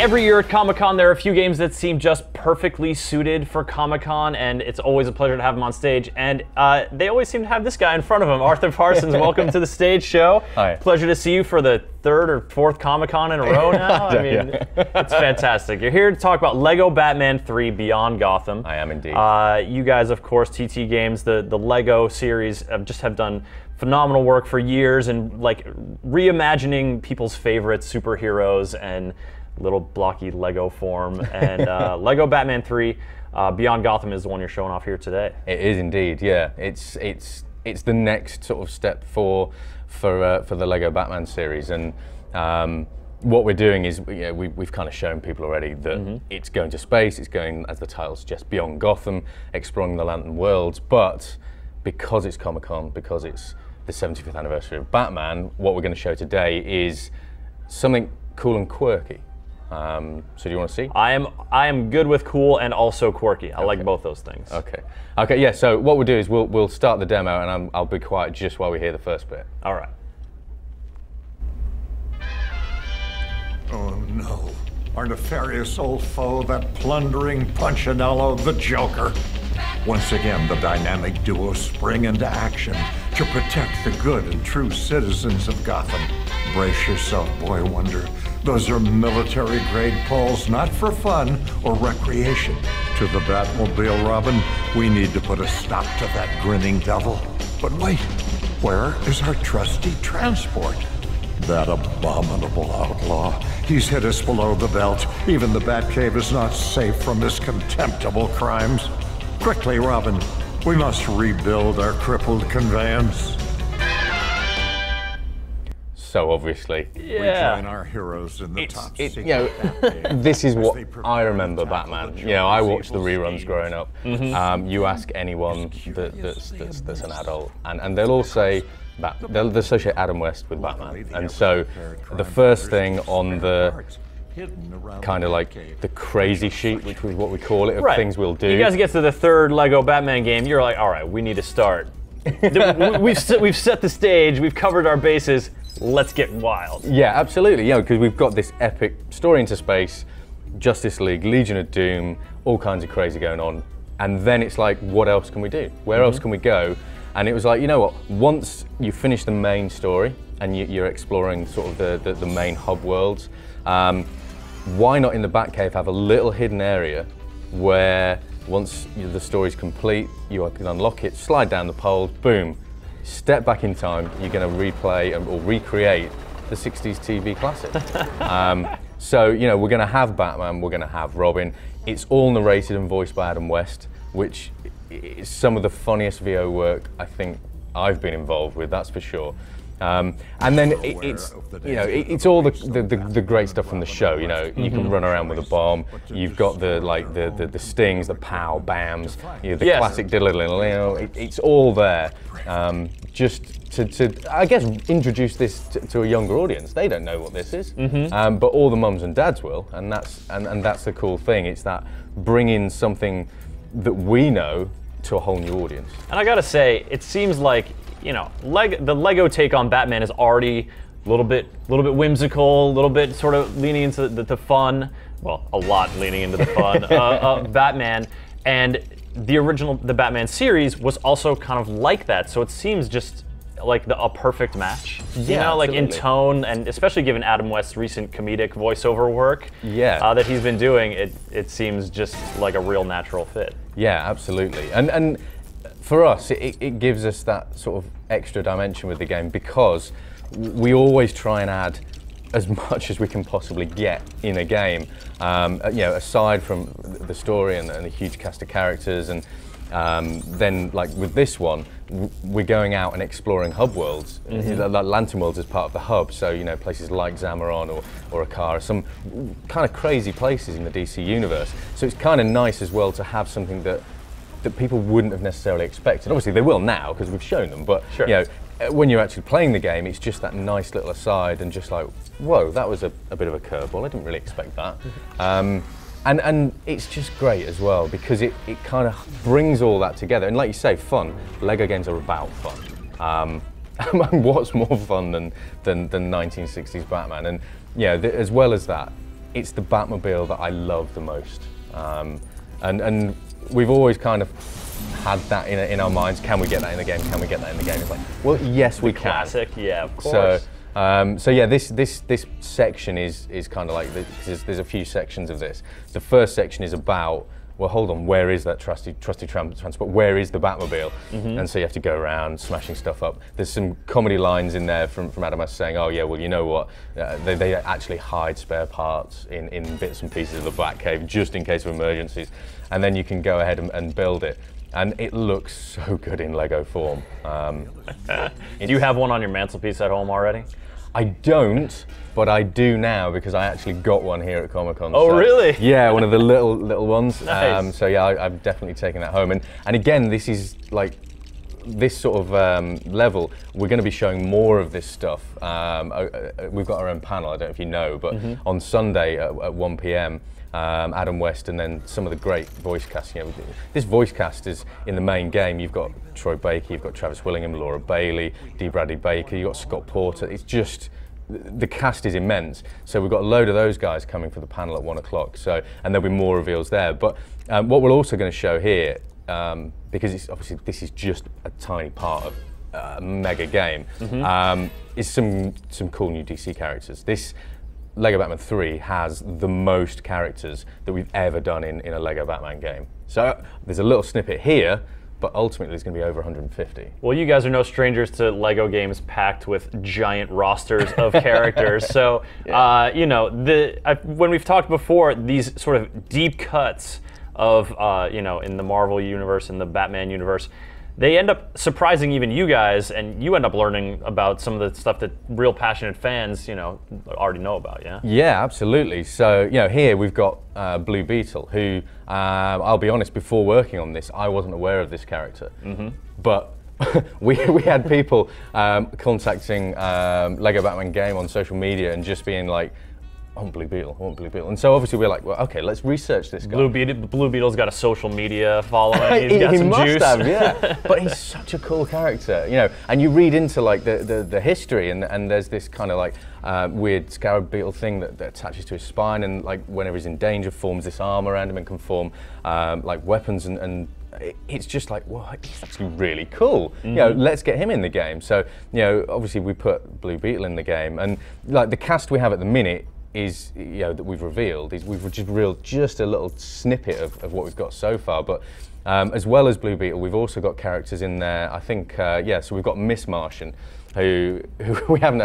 Every year at Comic-Con, there are a few games that seem just perfectly suited for Comic-Con, and it's always a pleasure to have them on stage. And they always seem to have this guy in front of them. Arthur Parsons, welcome to the stage show. Hi. Pleasure to see you for the third or fourth Comic-Con in a row now. I mean, it's fantastic. You're here to talk about LEGO Batman 3 Beyond Gotham. I am indeed. You guys, of course, TT Games, the LEGO series, have done phenomenal work for years, and like reimagining people's favorite superheroes and little blocky Lego form. And LEGO Batman 3 Beyond Gotham is the one you're showing off here today. It is indeed, yeah. It's the next sort of step for the LEGO Batman series, and what we're doing is we've kind of shown people already that it's going to space. It's going, as the title suggests, beyond Gotham, exploring the Lantern worlds. But because it's Comic-Con, because it's the 75th anniversary of Batman, what we're going to show today is something cool and quirky. So do you want to see? I am good with cool and also quirky. I like both those things. Okay. Yeah. So what we'll do is we'll start the demo, and I'll be quiet just while we hear the first bit. All right. Oh no! Our nefarious old foe, that plundering Punchinello, the Joker. Once again, the dynamic duo spring into action to protect the good and true citizens of Gotham. Brace yourself, Boy Wonder. Those are military-grade poles, not for fun or recreation. To the Batmobile, Robin, we need to put a stop to that grinning devil. But wait, where is our trusty transport? That abominable outlaw. He's hit us below the belt. Even the Batcave is not safe from his contemptible crimes. Quickly, Robin, we must rebuild our crippled conveyance. So obviously, We join our heroes in the top secret Batcave. this is what I remember Batman. I watched the reruns growing up. You ask anyone that's an adult, and they'll all say they'll associate Adam West with Batman. And so the first thing on the kind of like the crazy sheet, which is what we call it, of things we'll do. You guys get to the third LEGO Batman game, you're like, all right, we need to start. we've set the stage, we've covered our bases. Let's get wild. Yeah, absolutely. Because we've got this epic story into space, Justice League, Legion of Doom, all kinds of crazy going on. And then it's like, what else can we do? Where else can we go? And it was like, you know what? Once you finish the main story and you're exploring sort of the main hub worlds, why not in the Batcave have a little hidden area where once the story's complete, you can unlock it, slide down the poles, boom. Step back in time, you're going to replay or recreate the 60s TV classic. So, we're going to have Batman, we're going to have Robin. It's all narrated and voiced by Adam West, which is some of the funniest VO work I think I've been involved with, that's for sure. And then it's all the great stuff from the show. You can run around with a bomb. You've got the stings, the pow bams, the classic diddle. It's all there. Just to I guess introduce this to a younger audience. They don't know what this is, but all the mums and dads will, and that's the cool thing. It's that bringing something that we know to a whole new audience. And I gotta say, it seems like the LEGO take on Batman is already a little bit whimsical, a little bit sort of leaning into the fun. Well, a lot leaning into the fun of Batman. And the Batman series was also kind of like that. So it seems just like a perfect match. Like in tone, and especially given Adam West's recent comedic voiceover work that he's been doing, it seems just like a real natural fit. Yeah, absolutely. And for us, it gives us that sort of extra dimension with the game, because we always try and add as much as we can possibly get in a game. Aside from the story and the huge cast of characters, and then like with this one, we're going out and exploring hub worlds, like Lantern worlds as part of the hub. So places like Zamaron or Akara, some kind of crazy places in the DC universe. So it's kind of nice as well to have something that people wouldn't have necessarily expected. Obviously they will now because we've shown them, but when you're actually playing the game, it's just that nice little aside and just like, whoa, that was a bit of a curveball. I didn't really expect that. And it's just great as well, because it kind of brings all that together. And like you say, fun. LEGO games are about fun. What's more fun than 1960s Batman? And as well as that, it's the Batmobile that I love the most. And we've always kind of had that in our minds. Can we get that in the game? Can we get that in the game? It's like, well, yes, we can. Classic, yeah, of course. So yeah, this section is kind of like, there's a few sections of this. The first section is about, well, hold on, where is that trusty transport? Where is the Batmobile? And so you have to go around smashing stuff up. There's some comedy lines in there from Adam West saying, oh yeah, well, you know what? They actually hide spare parts in bits and pieces of the Batcave just in case of emergencies. And then you can go ahead and build it. And it looks so good in Lego form. Do you have one on your mantelpiece at home already? I don't, but I do now because I actually got one here at Comic-Con. Oh, so, really? Yeah, one of the little ones. Nice. So yeah, I've definitely taken that home. And again, this is like, this sort of level, we're going to be showing more of this stuff. We've got our own panel, I don't know if you know, but on Sunday at 1 p.m, Adam West and then some of the great voice cast. You know, this voice cast is in the main game. You've got Troy Baker, you've got Travis Willingham, Laura Bailey, D. Bradley Baker, you've got Scott Porter. It's just, the cast is immense. So we've got a load of those guys coming for the panel at 1 o'clock. So, and there'll be more reveals there. But what we're also going to show here, because it's obviously this is just a tiny part of a mega game, is some cool new DC characters. This Lego Batman 3 has the most characters that we've ever done in a Lego Batman game. So there's a little snippet here, but ultimately there's going to be over 150. Well, you guys are no strangers to Lego games packed with giant rosters of characters. So, you know, when we've talked before, these sort of deep cuts of, you know, in the Marvel universe, in the Batman universe, they end up surprising even you guys, and you end up learning about some of the stuff that real passionate fans, you know, already know about, yeah? Yeah, absolutely. So, you know, here we've got Blue Beetle, who, I'll be honest, before working on this, I wasn't aware of this character. But we had people contacting Lego Batman Game on social media and just being like, I want Blue Beetle, I want Blue Beetle. And so obviously we're like, well, okay, let's research this guy. Blue Beetle's got a social media following. He's got he some must juice. have, yeah. But he's such a cool character, you know. And you read into like the history, and there's this kind of like weird scarab beetle thing that attaches to his spine, and like whenever he's in danger, forms this arm around him and can form like weapons, and it's just like, well, he's actually really cool. You know, let's get him in the game. So, you know, obviously we put Blue Beetle in the game, and like the cast we have at the minute is, you know, that we've revealed, we've just revealed just a little snippet of what we've got so far. But as well as Blue Beetle, we've also got characters in there. I think, yeah. So we've got Miss Martian, who we haven't had